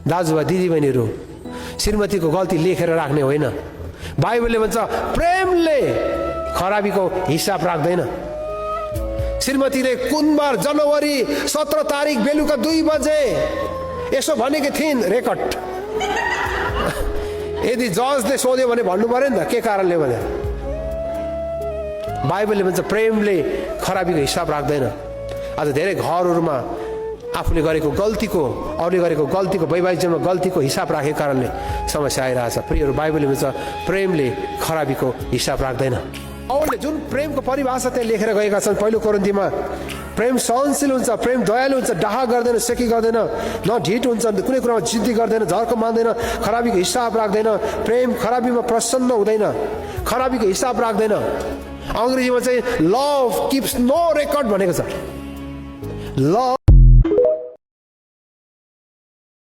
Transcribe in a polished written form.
दाजुभाइ दिदीबहिनीहरू, श्रीमतीको गल्ती लेखेर राख्ने होइन। बाइबलले भन्छ प्रेमले खराबीको हिसाब राख्दैन। श्रीमतीले कुनबार जनवरी 17 तारिक बेलुका 2 बजे यसो भनेकी थिइन्, रेकर्ड। यदि जजले सोध्यो भने भन्नु पर्यो नि त के कारणले भने। बाइबलले भन्छ प्रेमले खराबीको हिसाब राख्दैन। आज धेरै घरहरूमा आफूले गरेको गल्तीको, अरूले गरेको गल्तीको, वैवाहिक जीवनमा गल्तीको हिसाब राखेको कारणले समस्या आइरहेछ। प्रियहरू, बाइबलले भन्छ प्रेमले खराबीको हिसाब राख्दैन। पौलले जुन प्रेमको परिभाषा त्यहाँ लेखेर गएका छन् पहिलो कोरिन्थीमा, प्रेम सहनशील हुन्छ, प्रेम दयालु हुन्छ, डाहा गर्दैन, सेकी गर्दैन, न ढिट हुन्छ, कुनै कुरामा जिद्दी गर्दैन, झर्को मान्दैन, खराबीको हिसाब राख्दैन। प्रेम खराबीमा प्रसन्न हुँदैन, खराबीको हिसाब राख्दैन। अङ्ग्रेजीमा चाहिँ लभ किप्स नो रेकर्ड भनेको छ। लभ